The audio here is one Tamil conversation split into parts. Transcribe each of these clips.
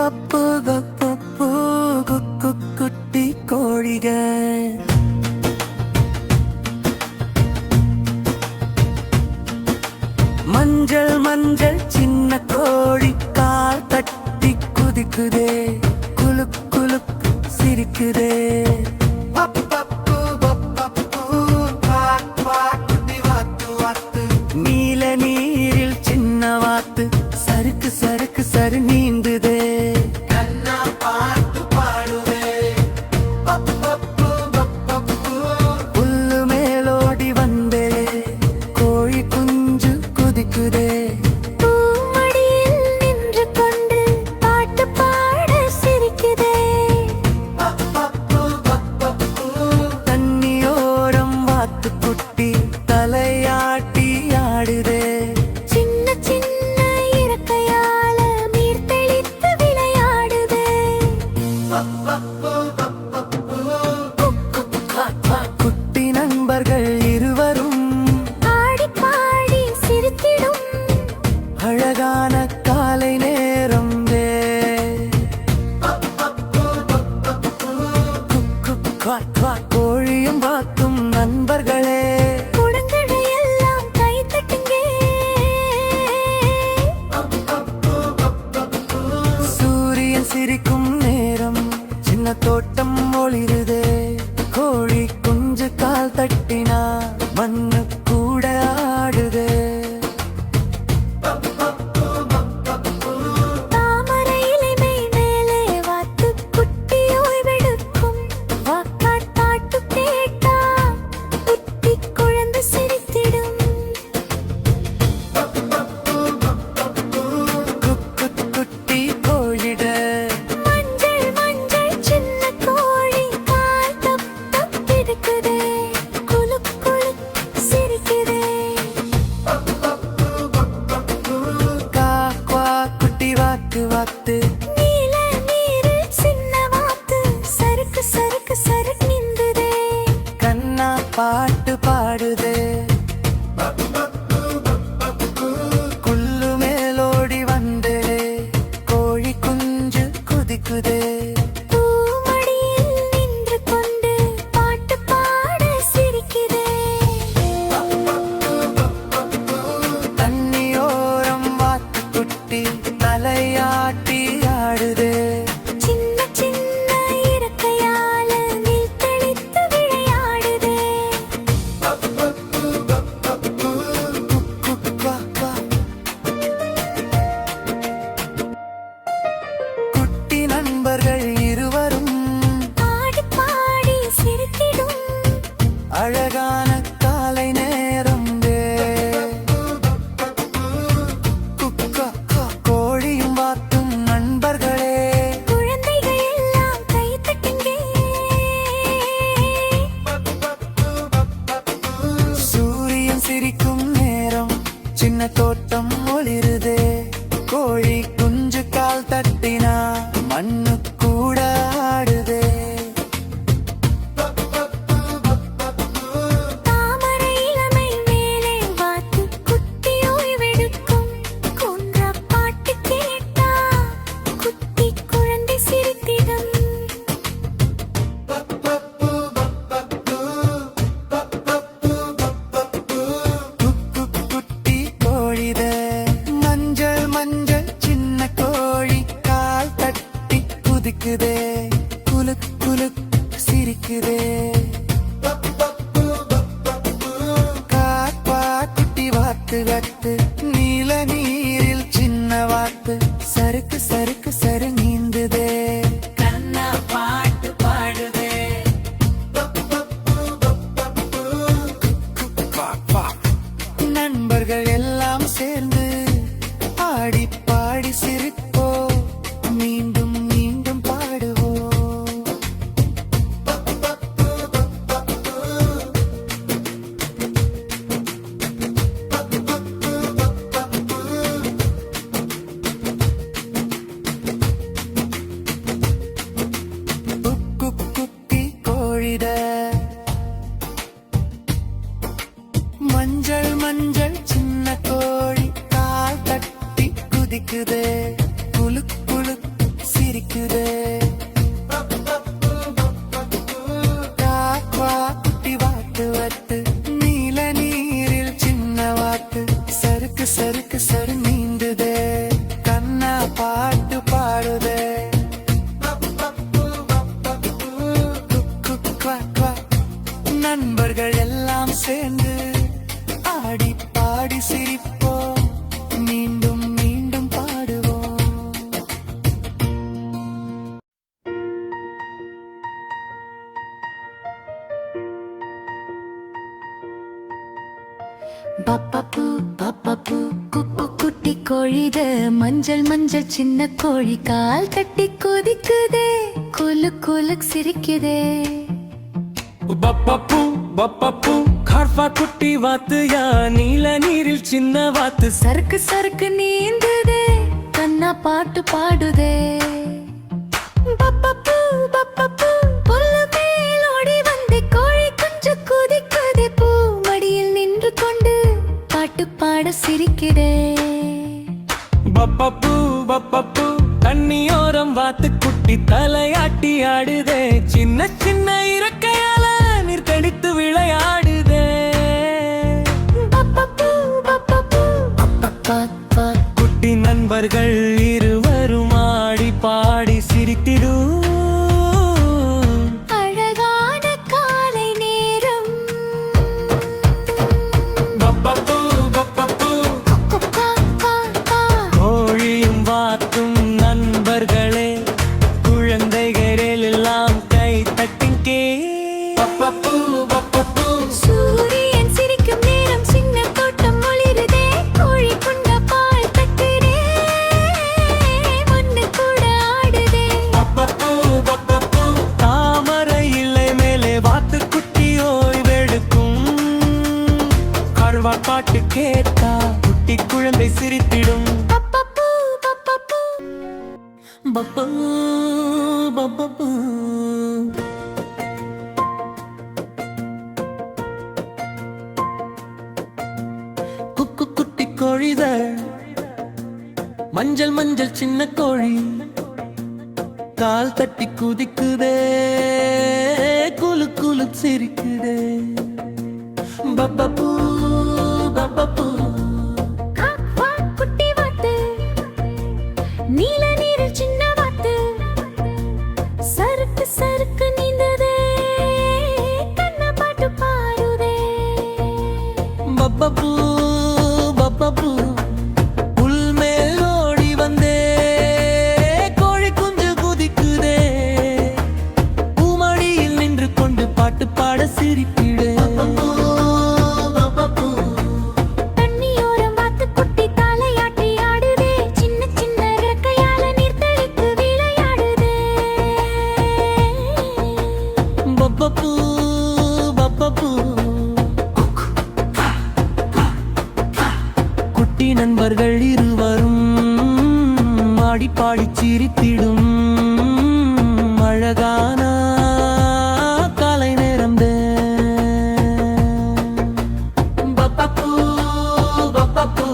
பப்பு பப்பு குக்கு குட்டி கோழிகள் மஞ்சள் மஞ்சள் சின்ன கோழி கால் தட்டி குதிக்குதே குலுக் குலுக் சிரிக்குதே நீல நீரில் சின்ன வாத்து சறுக்கு சறுக்கு சரு நீந்துதே கண்ணா பாட்டு பாடுதே புல்லு மேலோடி வந்தே கோழி குஞ்சு குதிக்குதே பூமடியில் நின்று கொண்டு பாட்டு பாட சிரிக்குதே தண்ணியோரம் வாத்து குட்டி தலையாட்டி ஆடுதே சின்ன சின்ன இறக்கையால நீர் தெளித்து விளையாடுதே குட்டி நண்பர்கள் இருவரும் ஆடி பாடி சிரித்திடும் அழகான காலை நேரம் கோழியும் வாத்தும் நண்பர்களே குடங்களை எல்லாம் கை தட்டுங்க சூரியன் சிரிக்கும் நேரம் சின்ன தோட்டம் ஒளிருதே கோழி குஞ்சு கால் தட்டினா மண்ணு கூட ஆடுதே தாமரை இலை மேலே வாத்து குட்டி ஓய்வெடுக்கும் வாக்காட் பாட்டு கேட்டா குட்டி குழந்தை சிரித்திடும் குட்டி கோழிட மஞ்சள் மஞ்சள் சின்ன கோழி கால் தப் தப்பிடுக்குதே குலுக் குலுக் சிரிக்குதே காக்வா குட்டி வாத்து வாத்து நீல நீரில் சின்ன வாத்து சறுக்கு சறுக்கு சறுக்கு நின்றுதே கண்ணா பாட்டு பாடுதே குள்ளு மேலோடி வந்தே கோழி குஞ்சு குதிக்குதே பூமடியில் நின்று கொண்டு பாட்டு பாட சிரிக்குதே தண்ணியோரம் வாத்து குட்டி தலையாட்டி ஆடுதே சின்ன சின்ன இறக்கையால நீர் தெளித்து விளையாடுதே குட்டி நண்பர்கள் இருவரும் ஆடி பாடி சிரித்திடும் அழகான காலை நேரம் கோழியும் வாத்தும் நண்பர்களே குழந்தைகள் எல்லாம் கை தட்டுங்க சூரியன் சிரிக்கும் நேரம் சின்ன தோட்டம் ஒளிருதே கோழி குஞ்சு கால் தட்டினா மண்ணு கூட ஆடுதே தாமரை இலை மேலே வாத்து குட்டி ஓய்வெடுக்கும் குன்றா பாட்டு கேட்டா குட்டி குழந்தை சிரித்திடும் குட்டி கோழித மஞ்சள் மஞ்சள் சின்ன கோழி கால் தட்டி குதிக்குதே குலுக் குலுக் சிரிக்குதே காக்வா குட்டி வாத்து வாத்து நீல நீரில் சின்ன வாத்து சறுக்கு சறுக்கு சரு நீந்துதே கண்ணா பாட்டு பாடுதே நண்பர்கள் எல்லாம் சேர்ந்து ஆடி பாடி சிரிப்போ மீண்டும் மீண்டும் பாடுவோம் குட்டி கோழிட மஞ்சள் மஞ்சள் சின்ன கோழி கால் தட்டி குதிக்குதே குலுக் குலுக் சேர்ந்து ஆடி பாடி சிரிப்போம் மீண்டும் மீண்டும் பாடுவோம். பப்பப்பு பப்பப்பு குப்பு குட்டி கோழிது மஞ்சள் மஞ்சள் சின்ன கோழி கால் தட்டி குதிக்குதே குலு குலு சிரிக்குதே. பப்பப்பு பப்பப்பு கார்பா குட்டி வாத்து யா நீல நீரில் சின்ன வாத்து சறுக்கு சறுக்கு நீந்துதே கண்ணா பாட்டு பாடுதே. பப்பப்பு பப்பப்பு புல்லு மேல் ஓடி வந்து கோழி குஞ்சு குதிக்குதே பூ மடியில் நின்று கொண்டு பாட்டு பாட சிரிக்கிறே. பப்பப்பு பப்பப்பு தண்ணியோரம் வாத்து குட்டி தலையாட்டி ஆடுதே சின்ன சின்ன இறக்கையால நீர் கடித்து விளையாடுதே. பப்பப்பு பப்பப்பு பப்பப்பா குட்டி நண்பர்கள் இருவரும் ஆடி பாடி சிரித்திடும் அழகான காலை நேரம். பப்பப்பு பப்பப்பு கொக்கா கா கா கோழியும் வாத்தும் நண்பர்களே குழந்தைகளில் எல்லாம் கை தட்டிங்கே. பப்பப்பு பப்பப்பு சூரியன் சிரிக்கும் நேரம் சின்ன தோட்டம் ஒளிருதே கோழி குண்ட பால் தட்டுதே மண்ணு கூட ஆடுதே. பப்பப்பு பப்பப்பு தாமரை இலை மேலே வாத்து குட்டி ஓய்வெடுக்கும் கருவா பாட்டு கேட்டா குட்டி குழந்தை சிரித்திடும். பப்பப்பு பப்பப்பு பப்பு பப்பப்பு குக்கு குட்டி கோழித மஞ்சள் மஞ்சள் சின்ன கோழி கால் தட்டி குதிக்குதே குலு குலு சிரிக்குதே. பப்பப்பு பப்பப்பு காக்கா குட்டி வாத்து நீல நீரில் சின்ன வாத்து சறுக்கு சறுக்கு நீந்ததே கண்ணா பாட்டு பாடுதே. பப்பப்பு பப்பப்பு புல் மேல் ஓடி வந்தே கோழி குஞ்சு குதிக்குதே பூமடியில் நின்று கொண்டு பாட்டு பாட சிரிப்பிடே. தண்ணியோரம் வாத்து குட்டி தலையாட்டி ஆடுதே சின்ன சின்ன இறக்கையால நீர் தெளித்து விளையாடுதே. பப்பப்பு பப்பப்பு குட்டி நண்பர்கள் இருவரும் ஆடி பாடி சிரித்திடும் அழகான காலை நேரம் தே. பப்பப்பு பப்பப்பு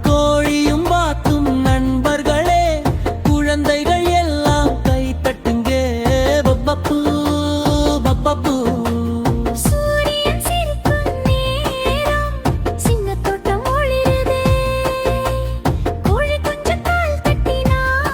கோழியும் வாத்தும் நண்பர்களே குழந்தைகள் எல்லாம் கை தட்டுங்கே. பப்பப்பு பப்பப்பு சூரியன் சிரிக்கும் நேரம் சின்ன தோட்டம் ஒளிருதே கோழி குஞ்சு கால் தட்டினார்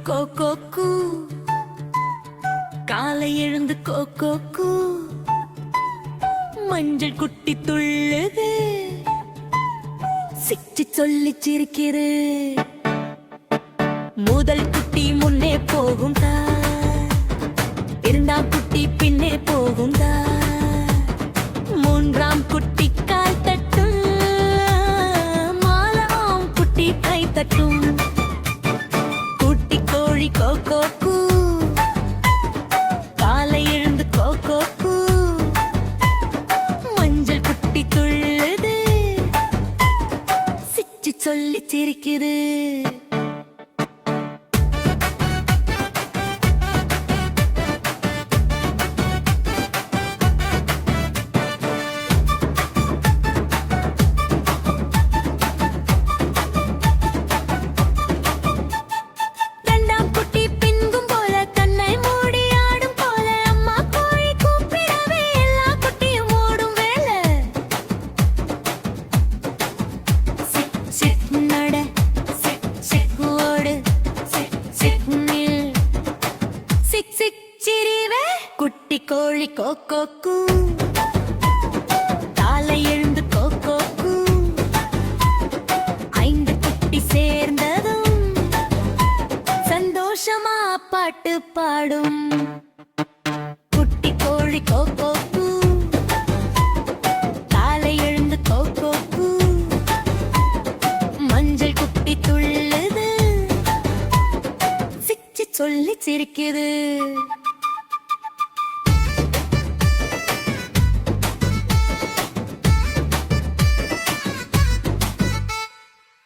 கோகோக்கு காலை எழுந்து கோகோக்கு மஞ்சள் குட்டி துள்ளுது சிச்சி சொல்லி சிரிக்கிறு முதல் குட்டி முன்னே போகும் தா இரண்டாம் குட்டி பின்னே போகும் தா மூன்றாம் குட்டி கால் தட்டும் மாலாம் குட்டி கை தட்டும் குட்டி கோழி கோகோக்கு காலை எழுந்து கோகோக்கு மஞ்சள் குட்டி துள்ளுது சிச்சி சொல்லி சிரிக்குது குட்டி கோழி கோகோக்கு காலை எழுந்து கோகோக்கு ஐந்து குட்டி சேர்ந்ததும் சந்தோஷமா பாட்டு பாடும் குட்டி கோழி கோகோக்கு காலை எழுந்து கோகோக்கு மஞ்சள் குட்டி துள்ளுது சிச்சி சொல்லி சிரிக்குது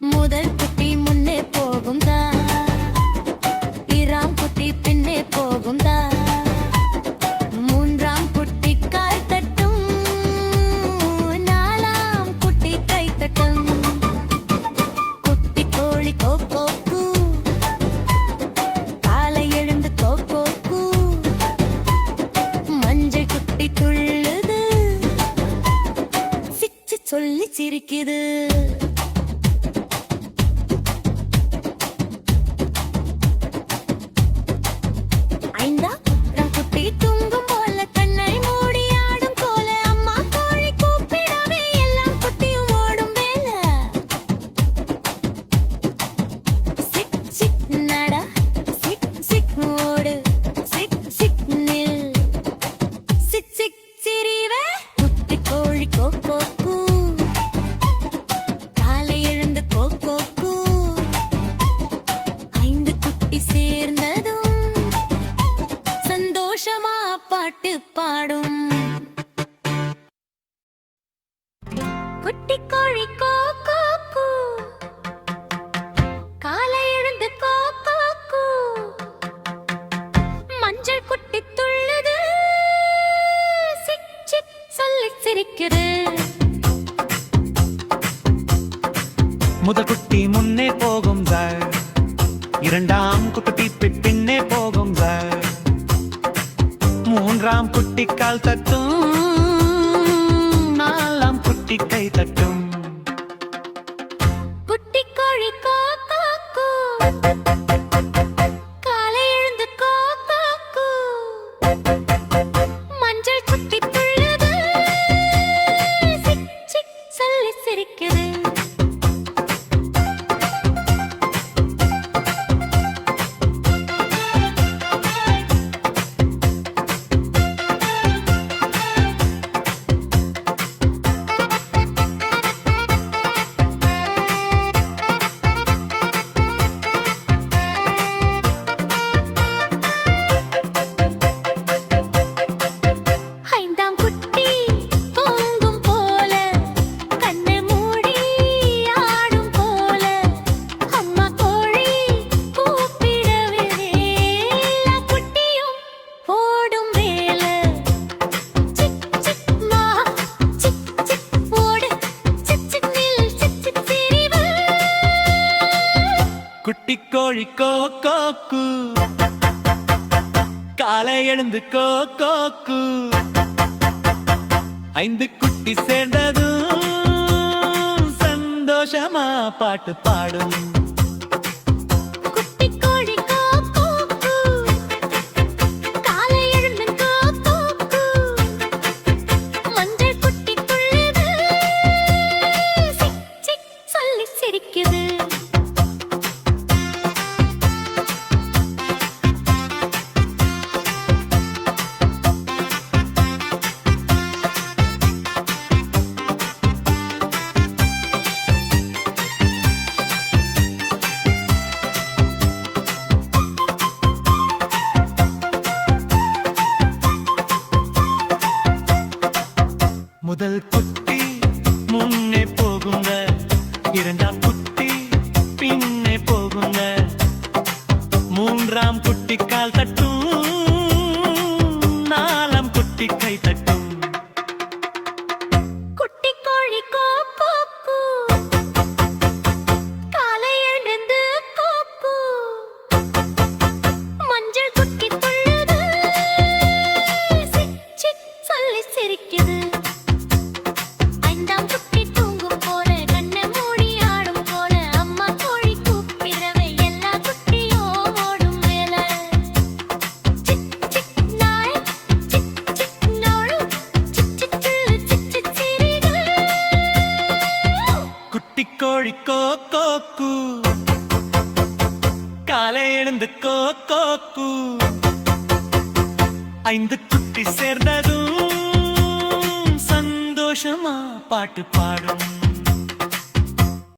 முதல் குட்டி முன்னே போகும் தா இராம் குட்டி பின்னே போகும் தா மூன்றாம் குட்டி கால் தட்டும் நாலாம் குட்டி கை தட்டும் குட்டி கோழி கோகோக்கு காலை எழுந்து கோகோக்கு மஞ்சள் குட்டி துள்ளுது சிச்சி சொல்லி சிரிக்குது பாட்டு பாடும் குட்டி கோழி கோகோக்கு காலை எழுந்து கோகோக்கு மஞ்சள் குட்டி துள்ளுது சிக் சிக் சொல்லி சிரிக்குது முதல் குட்டி முன்னே போகும் சார் இரண்டாம் குட்டி பின்னே போகும் சார் மூன்றாம் குட்டி கால் தட்டும் நாலாம் குட்டி கை தட்டும் குட்டி கோழி கோகோக்கு காலை எழுந்து கோகோக்கு மஞ்சள் குட்டி துள்ளுது சிக் சிக் சொல்லி சிரிக்குது குட்டி கோழி கோகோக்கு காலை எழுந்து கோகோக்கு ஐந்து குட்டி சேர்ந்ததும் சந்தோஷமா பாட்டு பாடும் குட்டி கோழி கோகோக்கு முதல் குட்டி முன்னே போகுங்க, இரண்டாம் குட்டி பின்னே போகுங்க, மூன்றாம் குட்டி கால் தட்டும், நாலாம் குட்டி கை தட்டும். குட்டி கோழி கோ கோ கூ. காலை எழுந்து கோ கூ. மஞ்சள் குட்டி துள்ளுது. சிக் சிக் சொல்லி சிரிக்குது. ஐந்தாம் குட்டி தூங்கும் போல, கண்ணை மூடி ஆடும் போல, அம்மா கோழி கூப்பிடவே எல்லா குட்டியும் ஓடும் மேல. சிக் சிக் நாய், சிக் சிக் நாடு, சிக் சிக் சில்லு, சிக் சிக் சிரிகள். குட்டி கோழி கோ கோ கூ. காலை எழுந்து கோ கோ கூ. ஐந்து குட்டி சேர்ந்ததும் சந்தோஷமா பாட்டு பாடும்.